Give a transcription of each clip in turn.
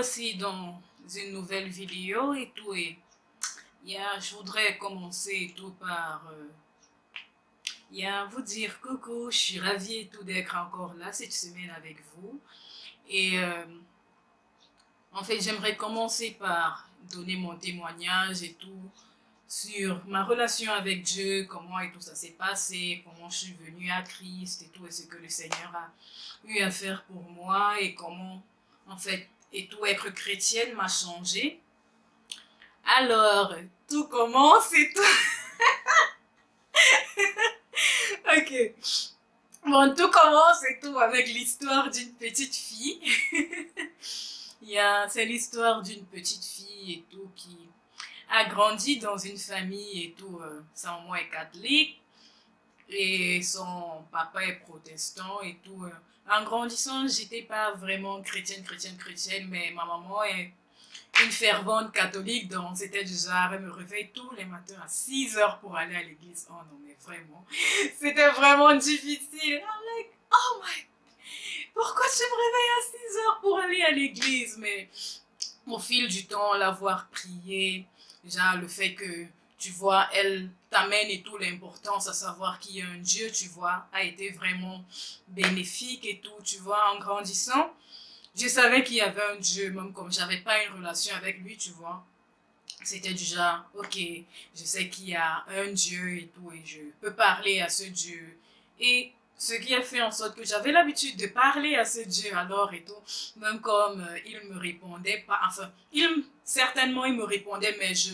voici dans une nouvelle vidéo et tout. Et je voudrais commencer et tout par vous dire coucou, je suis ravie et tout d'être encore là cette semaine avec vous. Et en fait, j'aimerais commencer par donner mon témoignage et tout sur ma relation avec Dieu, comment et tout ça s'est passé, comment je suis venue à Christ et tout, et ce que le Seigneur a eu à faire pour moi et comment, en fait, et tout être chrétienne m'a changé. Alors, tout commence et tout. Ok. Bon, tout commence et tout avec l'histoire d'une petite fille. C'est l'histoire d'une petite fille et tout qui a grandi dans une famille et tout. Sa maman est catholique et son papa est protestant et tout. En grandissant, j'étais pas vraiment chrétienne, mais ma maman est une fervente catholique, donc c'était du genre, elle me réveille tous les matins à 6 heures pour aller à l'église. Oh non, mais vraiment, c'était vraiment difficile. I'm like, oh my, pourquoi tu me réveilles à 6 heures pour aller à l'église? Mais au fil du temps, l'avoir prié, genre le fait que, tu vois, elle t'amène et tout l'importance à savoir qu'il y a un Dieu, tu vois, a été vraiment bénéfique et tout, tu vois, en grandissant. Je savais qu'il y avait un Dieu, même comme j'avais pas une relation avec lui, tu vois. C'était du genre, ok, je sais qu'il y a un Dieu et tout, et je peux parler à ce Dieu. Et ce qui a fait en sorte que j'avais l'habitude de parler à ce Dieu alors et tout, même comme il me répondait pas, enfin, certainement il me répondait, mais je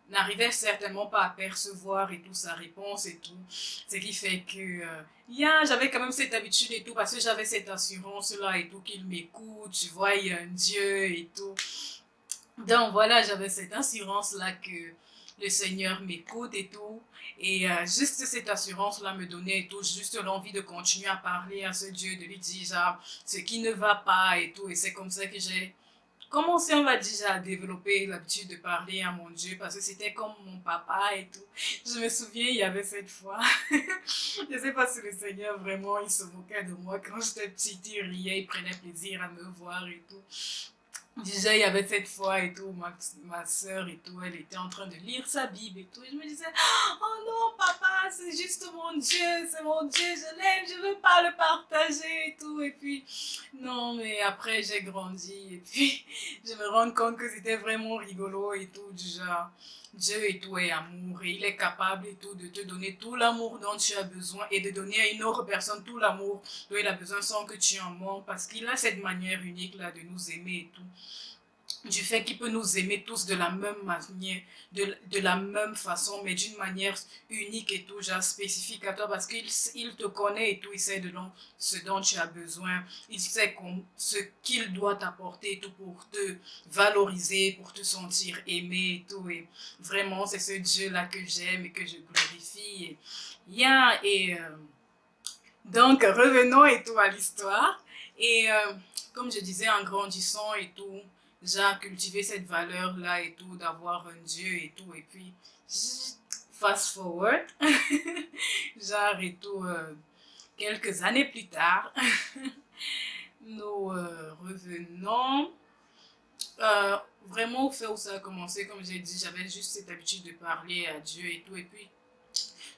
n'arrivais certainement pas à percevoir et tout sa réponse et tout. Ce qui fait que, j'avais quand même cette habitude et tout, parce que j'avais cette assurance-là et tout, qu'il m'écoute, tu vois, il y a un Dieu et tout. Donc voilà, j'avais cette assurance-là que le Seigneur m'écoute et tout. Et juste cette assurance-là me donnait et tout, juste l'envie de continuer à parler à ce Dieu, de lui dire genre, ce qui ne va pas et tout. Et c'est comme ça que j'ai commencé, on va dire, à développer l'habitude de parler à mon Dieu parce que c'était comme mon papa et tout. Je me souviens, il y avait cette fois, je sais pas si le Seigneur vraiment, il se moquait de moi quand j'étais petite, il riait, il prenait plaisir à me voir et tout. Déjà, il y avait cette fois et tout, ma soeur et tout, elle était en train de lire sa Bible et tout. Et je me disais, oh non, papa, c'est juste mon Dieu, c'est mon Dieu, je l'aime, je veux pas le partager et tout. Et puis, non, mais après, j'ai grandi et puis, je me rends compte que c'était vraiment rigolo et tout, du genre, Dieu et tout est amour et il est capable et tout de te donner tout l'amour dont tu as besoin et de donner à une autre personne tout l'amour dont il a besoin sans que tu en manques parce qu'il a cette manière unique là de nous aimer et tout du fait qu'il peut nous aimer tous de la même manière, de la même façon, mais d'une manière unique et tout, genre spécifique à toi, parce qu'il te connaît et tout, il sait ce dont tu as besoin, il sait ce qu'il doit t'apporter et tout pour te valoriser, pour te sentir aimé et tout, et vraiment, c'est ce Dieu-là que j'aime et que je glorifie. Donc, revenons et tout à l'histoire, et comme je disais, en grandissant et tout, j'ai cultivé cette valeur-là et tout, d'avoir un Dieu et tout. Et puis, fast forward, genre et tout, quelques années plus tard, nous revenons vraiment au fait où ça a commencé. Comme j'ai dit, j'avais juste cette habitude de parler à Dieu et tout. Et puis,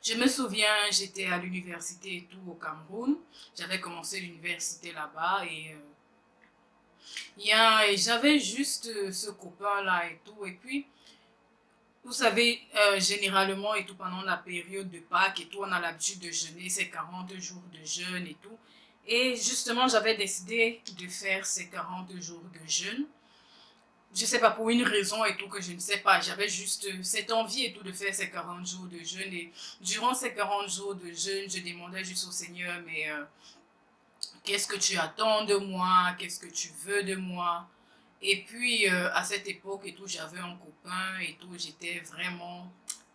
je me souviens, j'étais à l'université et tout au Cameroun. J'avais commencé l'université là-bas et j'avais juste ce copain-là et tout. Et puis, vous savez, généralement et tout, pendant la période de Pâques et tout, on a l'habitude de jeûner, ces 40 jours de jeûne et tout. Et justement, j'avais décidé de faire ces 40 jours de jeûne. Je sais pas, pour une raison et tout que je ne sais pas. J'avais juste cette envie et tout de faire ces 40 jours de jeûne. Et durant ces 40 jours de jeûne, je demandais juste au Seigneur, mais qu'est-ce que tu attends de moi? Qu'est-ce que tu veux de moi? Et puis, à cette époque et tout, j'avais un copain et tout, j'étais vraiment,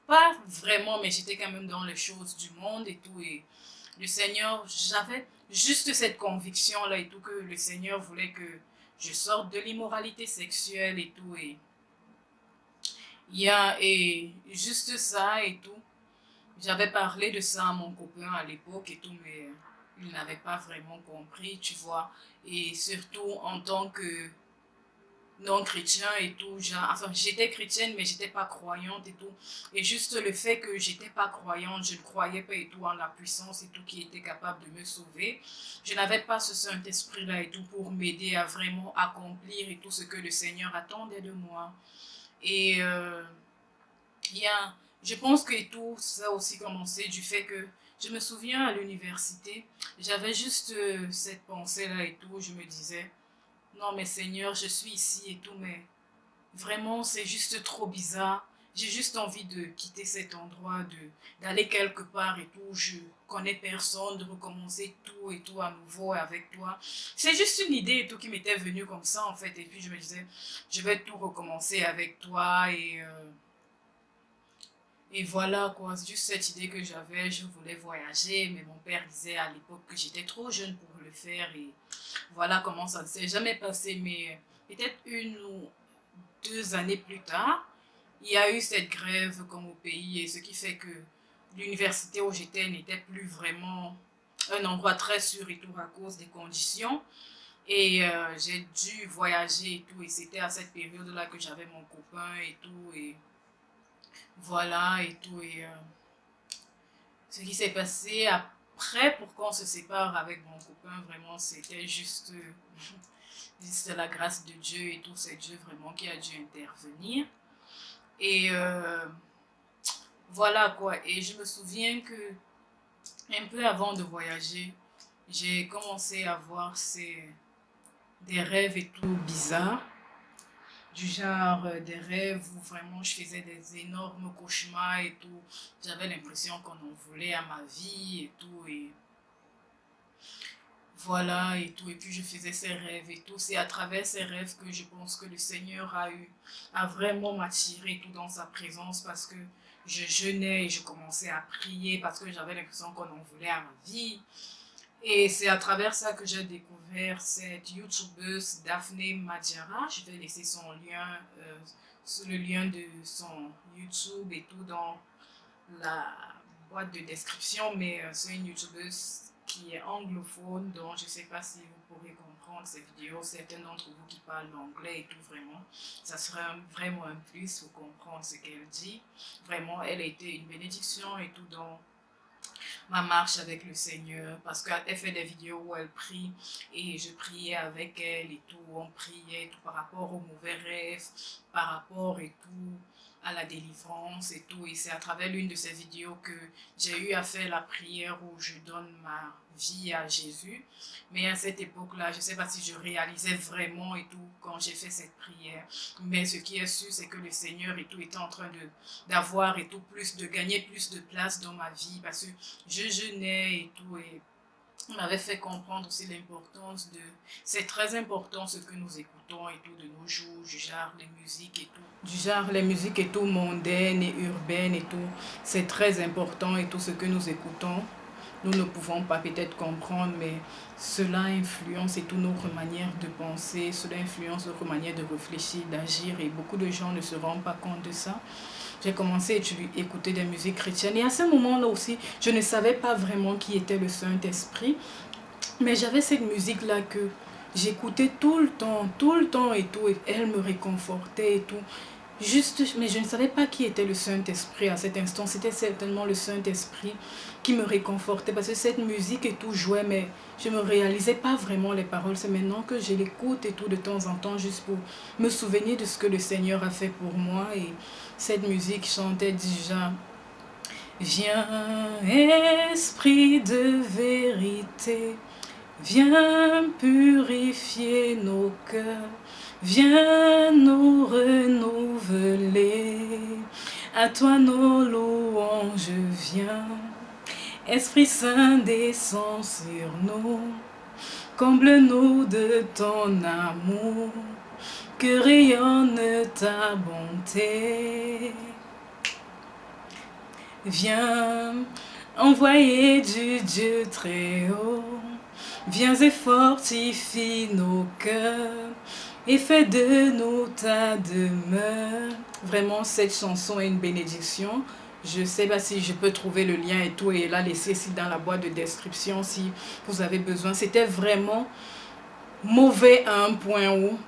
pas vraiment, mais j'étais quand même dans les choses du monde et tout. Et le Seigneur, j'avais juste cette conviction-là et tout, que le Seigneur voulait que je sorte de l'immoralité sexuelle et tout. Et juste ça et tout. J'avais parlé de ça à mon copain à l'époque et tout, mais il n'avait pas vraiment compris, tu vois. Et surtout en tant que non chrétien et tout, genre, enfin j'étais chrétienne mais j'étais pas croyante et tout, et juste le fait que j'étais pas croyante, je ne croyais pas et tout en la puissance et tout qui était capable de me sauver, je n'avais pas ce Saint-Esprit là et tout pour m'aider à vraiment accomplir et tout ce que le Seigneur attendait de moi. Et il y a, je pense que tout ça a aussi commencé du fait que je me souviens à l'université, j'avais juste cette pensée là et tout, je me disais non, mais Seigneur, je suis ici et tout, mais vraiment, c'est juste trop bizarre. J'ai juste envie de quitter cet endroit, d'aller quelque part et tout. Je connais personne, de recommencer tout et tout à nouveau avec toi. C'est juste une idée et tout qui m'était venue comme ça, en fait. Et puis, je me disais, je vais tout recommencer avec toi et voilà quoi, c'est juste cette idée que j'avais, je voulais voyager, mais mon père disait à l'époque que j'étais trop jeune pour le faire et voilà comment ça ne s'est jamais passé, mais peut-être 1 ou 2 années plus tard, il y a eu cette grève comme au pays et ce qui fait que l'université où j'étais n'était plus vraiment un endroit très sûr et tout à cause des conditions. Et j'ai dû voyager et tout, et c'était à cette période-là que j'avais mon copain et tout, et voilà et tout, et ce qui s'est passé après pour qu'on se sépare avec mon copain, vraiment, c'était juste, juste la grâce de Dieu et tout, c'est Dieu vraiment qui a dû intervenir. Et voilà quoi, et je me souviens que un peu avant de voyager, j'ai commencé à avoir des rêves et tout bizarres, du genre des rêves où vraiment je faisais des énormes cauchemars et tout. J'avais l'impression qu'on en voulait à ma vie et tout, et voilà et tout. Et puis je faisais ces rêves et tout. C'est à travers ces rêves que je pense que le Seigneur a vraiment m'attiré tout dans sa présence parce que je jeûnais et je commençais à prier parce que j'avais l'impression qu'on en voulait à ma vie. Et c'est à travers ça que j'ai découvert cette YouTubeuse Daphné Madjara. Je vais laisser son lien, le lien de son YouTube et tout dans la boîte de description. Mais c'est une YouTubeuse qui est anglophone, donc je ne sais pas si vous pourrez comprendre ses vidéos. Certains d'entre vous qui parlent l'anglais et tout, vraiment, ça serait vraiment un plus pour comprendre ce qu'elle dit. Vraiment, elle a été une bénédiction et tout dans ma marche avec le Seigneur parce qu'elle fait des vidéos où elle prie et je priais avec elle et tout, on priait tout par rapport aux mauvais rêves, par rapport et tout à la délivrance et tout, et c'est à travers l'une de ces vidéos que j'ai eu à faire la prière où je donne ma vie à Jésus. Mais à cette époque-là, je ne sais pas si je réalisais vraiment et tout quand j'ai fait cette prière, mais ce qui est sûr c'est que le Seigneur et tout était en train d'avoir et tout plus, de gagner plus de place dans ma vie parce que je jeûnais et tout, et on m'avait fait comprendre aussi l'importance de... C'est très important ce que nous écoutons et tout de nos jours, du genre les musiques et tout. Du genre les musiques et tout mondaines et urbaines et tout. C'est très important et tout ce que nous écoutons. Nous ne pouvons pas peut-être comprendre, mais cela influence et toute notre manière de penser, cela influence notre manière de réfléchir, d'agir, et beaucoup de gens ne se rendent pas compte de ça. J'ai commencé à écouter des musiques chrétiennes. Et à ce moment-là aussi, je ne savais pas vraiment qui était le Saint-Esprit. Mais j'avais cette musique-là que j'écoutais tout le temps et tout. Et elle me réconfortait et tout. Juste, mais je ne savais pas qui était le Saint-Esprit à cet instant. C'était certainement le Saint-Esprit qui me réconfortait. Parce que cette musique et tout jouait, mais je ne me réalisais pas vraiment les paroles. C'est maintenant que je l'écoute et tout de temps en temps, juste pour me souvenir de ce que le Seigneur a fait pour moi. Et cette musique chantait déjà: viens, Esprit de vérité, viens purifier nos cœurs. Viens nous renouveler, à toi nos louanges viens. Esprit Saint descend sur nous, comble-nous de ton amour, que rayonne ta bonté. Viens, envoyé du Dieu très haut, viens et fortifie nos cœurs, et fais de nous ta demeure. Vraiment, cette chanson est une bénédiction. Je ne sais pas si je peux trouver le lien et tout et la laisser ici dans la boîte de description si vous avez besoin. C'était vraiment mauvais à un point où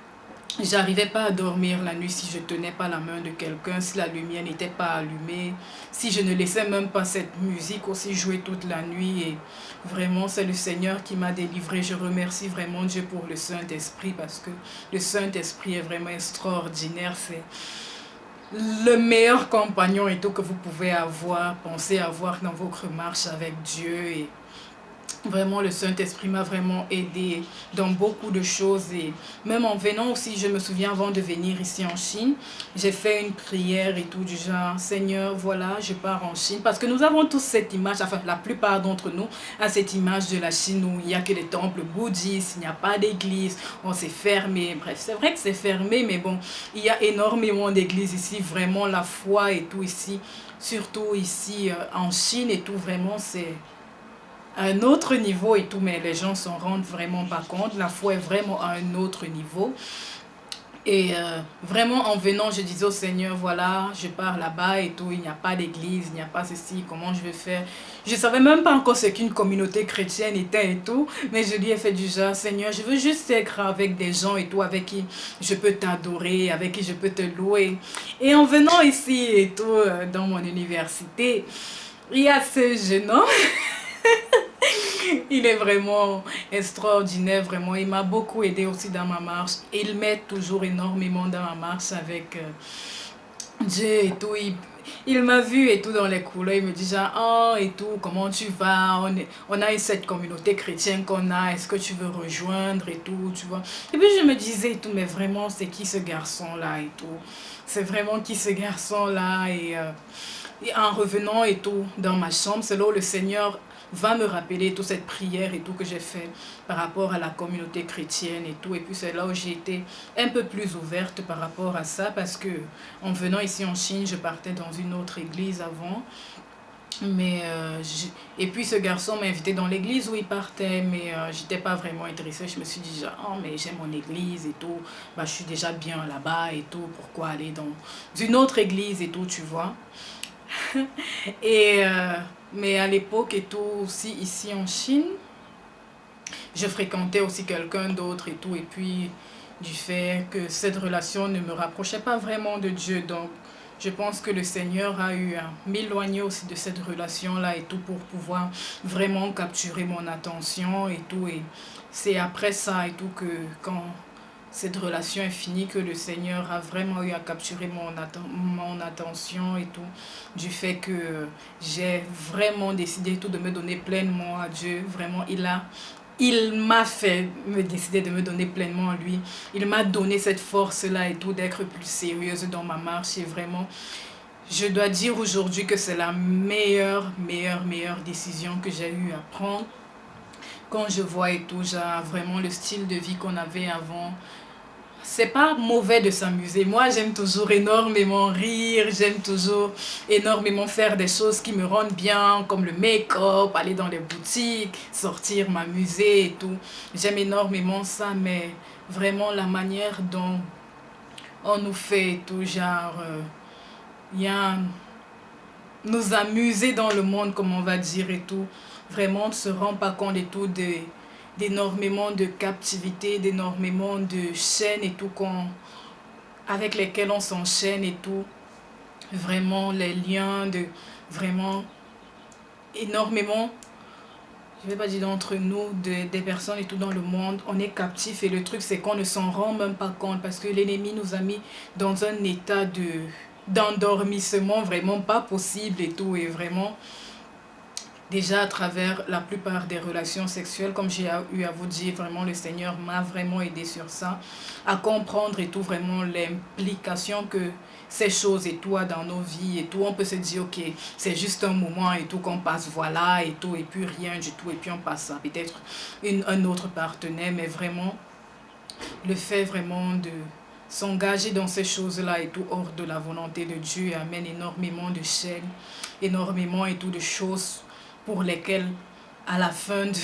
J'arrivais pas à dormir la nuit si je tenais pas la main de quelqu'un, si la lumière n'était pas allumée, si je ne laissais même pas cette musique aussi jouer toute la nuit. Et vraiment, c'est le Seigneur qui m'a délivré. Je remercie vraiment Dieu pour le Saint-Esprit parce que le Saint-Esprit est vraiment extraordinaire. C'est le meilleur compagnon et tout que vous pouvez avoir, penser avoir dans votre marche avec Dieu. Et vraiment, le Saint-Esprit m'a vraiment aidé dans beaucoup de choses. Et même en venant aussi, je me souviens avant de venir ici en Chine, j'ai fait une prière et tout du genre, Seigneur, voilà, je pars en Chine. Parce que nous avons tous cette image, enfin la plupart d'entre nous, a cette image de la Chine où il n'y a que des temples bouddhistes, il n'y a pas d'église, on s'est fermé. Bref, c'est vrai que c'est fermé, mais bon, il y a énormément d'églises ici, vraiment la foi et tout ici, surtout ici en Chine et tout, vraiment c'est un autre niveau et tout, mais les gens s'en rendent vraiment pas compte. La foi est vraiment à un autre niveau. Et vraiment, en venant, je disais au Seigneur, voilà, je pars là-bas et tout, il n'y a pas d'église, il n'y a pas ceci, comment je vais faire? Je savais même pas encore ce qu'une communauté chrétienne était et tout, mais je lui ai fait du genre, Seigneur, je veux juste être avec des gens et tout, avec qui je peux t'adorer, avec qui je peux te louer. Et en venant ici et tout, dans mon université, il y a ce jeune homme. Il est vraiment extraordinaire, vraiment. Il m'a beaucoup aidé aussi dans ma marche. Il m'aide toujours énormément dans ma marche avec Dieu et tout. Il m'a vu et tout dans les couleurs. Il me dit genre, oh et tout, comment tu vas? On a cette communauté chrétienne qu'on a. Est-ce que tu veux rejoindre et tout, tu vois? Et puis je me disais et tout, mais vraiment, c'est qui ce garçon-là et tout? C'est vraiment qui ce garçon-là? Et en revenant et tout dans ma chambre, c'est là où le Seigneur va me rappeler toute cette prière et tout que j'ai fait par rapport à la communauté chrétienne et tout. Et puis c'est là où j'ai été un peu plus ouverte par rapport à ça parce que en venant ici en Chine, je partais dans une autre église avant. Mais et puis ce garçon m'a invité dans l'église où il partait, mais j'étais pas vraiment intéressée. Je me suis dit, genre, oh, mais j'aime mon église et tout. Bah, je suis déjà bien là-bas et tout. Pourquoi aller dans une autre église et tout, tu vois? Et, mais à l'époque et tout, aussi ici en Chine, je fréquentais aussi quelqu'un d'autre et tout. Et puis, du fait que cette relation ne me rapprochait pas vraiment de Dieu. Donc, je pense que le Seigneur a eu à m'éloigner aussi de cette relation-là et tout pour pouvoir vraiment capturer mon attention et tout. Et c'est après ça et tout que quand cette relation est finie, que le Seigneur a vraiment eu à capturer mon attention et tout, du fait que j'ai vraiment décidé tout de me donner pleinement à Dieu. Vraiment, il m'a fait me décider de me donner pleinement à lui. Il m'a donné cette force-là et tout, d'être plus sérieuse dans ma marche. Et vraiment, je dois dire aujourd'hui que c'est la meilleure décision que j'ai eu à prendre. Quand je vois et tout, genre, vraiment le style de vie qu'on avait avant, c'est pas mauvais de s'amuser. Moi, j'aime toujours énormément rire, j'aime toujours énormément faire des choses qui me rendent bien, comme le make-up, aller dans les boutiques, sortir, m'amuser et tout. J'aime énormément ça, mais vraiment la manière dont on nous fait et tout, genre, y a nous amuser dans le monde, comme on va dire et tout. Vraiment, on ne se rend pas compte et tout d'énormément de captivité, d'énormément de chaînes et tout avec lesquelles on s'enchaîne et tout. Vraiment, les liens de vraiment énormément, je vais pas dire d'entre nous, des personnes et tout dans le monde, on est captif et le truc c'est qu'on ne s'en rend même pas compte parce que l'ennemi nous a mis dans un état d'endormissement vraiment pas possible et tout. Et vraiment, déjà à travers la plupart des relations sexuelles, comme j'ai eu à vous dire, vraiment le Seigneur m'a vraiment aidé sur ça, à comprendre et tout vraiment l'implication que ces choses et tout a dans nos vies et tout. On peut se dire, ok, c'est juste un moment et tout qu'on passe, voilà, et tout, et puis rien du tout, et puis on passe à peut-être un autre partenaire, mais vraiment, le fait vraiment de s'engager dans ces choses-là et tout hors de la volonté de Dieu amène énormément de chaînes, énormément et tout de choses pour lesquelles à la fin de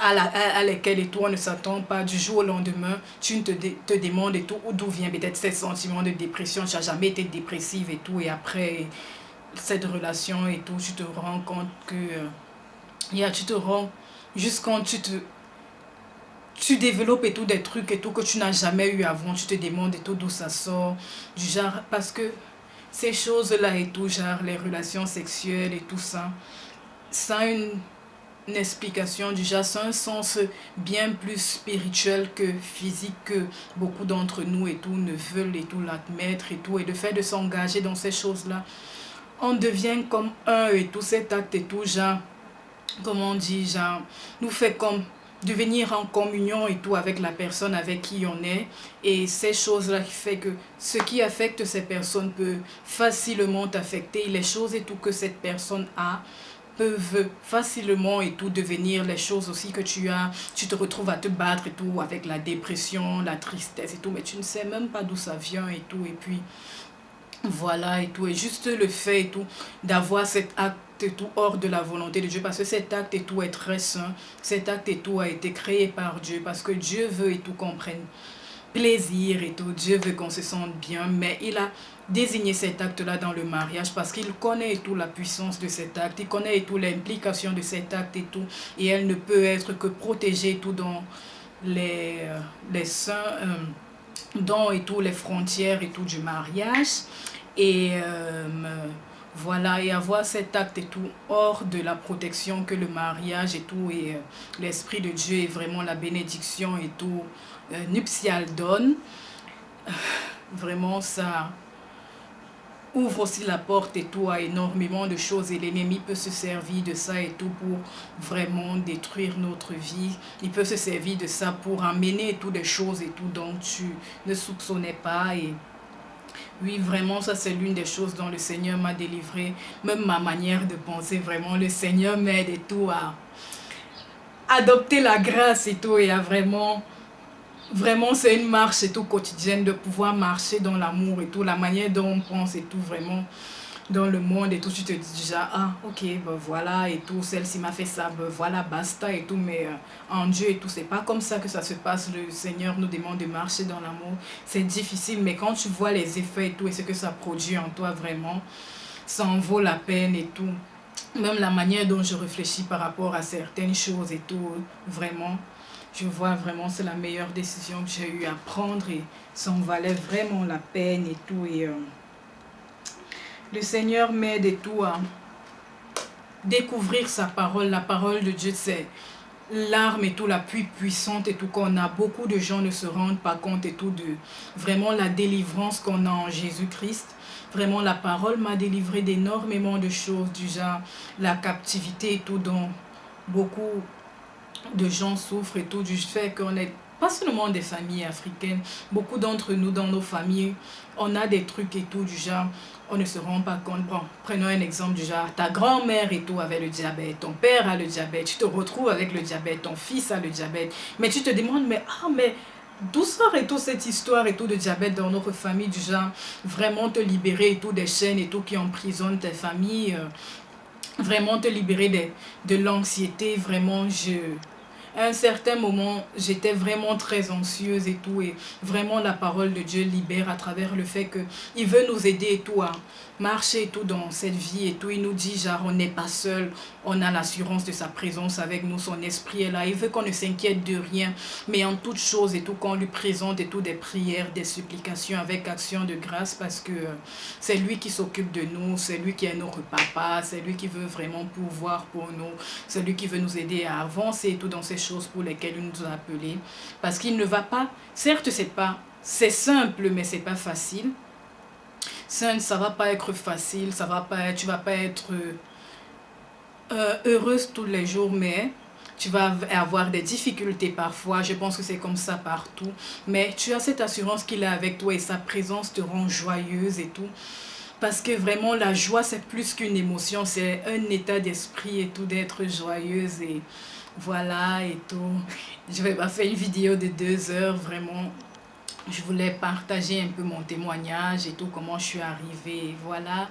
à lesquelles et tout on ne s'attend pas du jour au lendemain. Tu te demandes et tout d'où vient peut-être ces sentiments de dépression. Tu n'as jamais été dépressive et tout, et après cette relation et tout, tu te rends compte que tu te rends juste quand tu développes et tout des trucs et tout que tu n'as jamais eu avant, tu te demandes et tout d'où ça sort, du genre, parce que ces choses-là et tout, genre les relations sexuelles et tout ça, ça a une explication du genre, ça a un sens bien plus spirituel que physique que beaucoup d'entre nous et tout ne veulent et tout l'admettre et tout, et le fait de s'engager dans ces choses-là, on devient comme un et tout, cet acte et tout, genre, comment on dit, genre, nous fait comme devenir en communion et tout avec la personne avec qui on est, et ces choses-là qui fait que ce qui affecte ces personnes peut facilement t'affecter, les choses et tout que cette personne a peuvent facilement et tout devenir les choses aussi que tu as, tu te retrouves à te battre et tout avec la dépression, la tristesse et tout, mais tu ne sais même pas d'où ça vient et tout, et puis voilà et tout, et juste le fait et tout d'avoir cet acte et tout hors de la volonté de Dieu, parce que cet acte et tout est très saint, cet acte et tout a été créé par Dieu, parce que Dieu veut et tout qu'on prenne plaisir et tout, Dieu veut qu'on se sente bien, mais il a désigné cet acte-là dans le mariage parce qu'il connaît et tout la puissance de cet acte, il connaît et tout l'implication de cet acte et tout, et elle ne peut être que protégée et tout dans les saints, dans et tout les frontières et tout du mariage, et voilà, et avoir cet acte et tout hors de la protection que le mariage et tout, et l'Esprit de Dieu et vraiment la bénédiction et tout nuptiale donne, vraiment ça ouvre aussi la porte et tout à énormément de choses, et l'ennemi peut se servir de ça et tout pour vraiment détruire notre vie. Il peut se servir de ça pour amener tout des choses et tout dont tu ne soupçonnais pas. Et oui, vraiment, ça c'est l'une des choses dont le Seigneur m'a délivré. Même ma manière de penser, vraiment, le Seigneur m'aide et tout à adopter la grâce et tout, et à vraiment, vraiment c'est une marche et tout quotidienne de pouvoir marcher dans l'amour et tout, la manière dont on pense et tout, vraiment dans le monde et tout, tu te dis déjà, ah ok, ben voilà et tout, celle-ci m'a fait ça, ben voilà, basta et tout, mais en Dieu et tout, c'est pas comme ça que ça se passe. Le Seigneur nous demande de marcher dans l'amour, c'est difficile, mais quand tu vois les effets et tout, et ce que ça produit en toi, vraiment, ça en vaut la peine et tout. Même la manière dont je réfléchis par rapport à certaines choses et tout, vraiment, je vois vraiment c'est la meilleure décision que j'ai eu à prendre, et ça en valait vraiment la peine et tout, et le Seigneur m'aide et tout à découvrir sa parole. La parole de Dieu, c'est l'arme et tout, la plus puissante et tout qu'on a. Beaucoup de gens ne se rendent pas compte et tout de vraiment la délivrance qu'on a en Jésus-Christ. Vraiment, la parole m'a délivré d'énormément de choses, du genre la captivité et tout, dont beaucoup de gens souffrent et tout, du fait qu'on est pas seulement des familles africaines, beaucoup d'entre nous dans nos familles, on a des trucs et tout, du genre, on ne se rend pas compte. Bon, prenons un exemple du genre, ta grand-mère et tout avait le diabète, ton père a le diabète, tu te retrouves avec le diabète, ton fils a le diabète, mais tu te demandes, mais d'où sort et tout cette histoire et tout de diabète dans notre famille, du genre, vraiment te libérer et tout des chaînes et tout qui emprisonnent tes familles, vraiment te libérer de l'anxiété, vraiment, à un certain moment, j'étais vraiment très anxieuse et tout, et vraiment la parole de Dieu libère à travers le fait que il veut nous aider et tout à marcher et tout dans cette vie et tout. Il nous dit genre on n'est pas seul, on a l'assurance de sa présence avec nous, son esprit est là, il veut qu'on ne s'inquiète de rien, mais en toute chose et tout, qu'on lui présente et tout des prières, des supplications avec action de grâce, parce que c'est lui qui s'occupe de nous, c'est lui qui est notre papa, c'est lui qui veut vraiment pouvoir pour nous, c'est lui qui veut nous aider à avancer et tout dans ces choses pour lesquelles il nous a appelés, parce qu'il ne va pas, certes c'est simple, mais c'est pas facile. Ça va pas être facile, ça va pas, tu vas pas être heureuse tous les jours, mais tu vas avoir des difficultés parfois. Je pense que c'est comme ça partout, mais tu as cette assurance qu'il est avec toi, et sa présence te rend joyeuse et tout. Parce que vraiment, la joie, c'est plus qu'une émotion, c'est un état d'esprit et tout, d'être joyeuse, et voilà et tout. Je vais pas faire une vidéo de 2 heures, vraiment. Je voulais partager un peu mon témoignage et tout, comment je suis arrivée, voilà.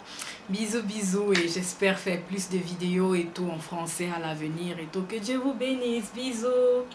Bisous, bisous, et j'espère faire plus de vidéos et tout en français à l'avenir et tout. Que Dieu vous bénisse, bisous.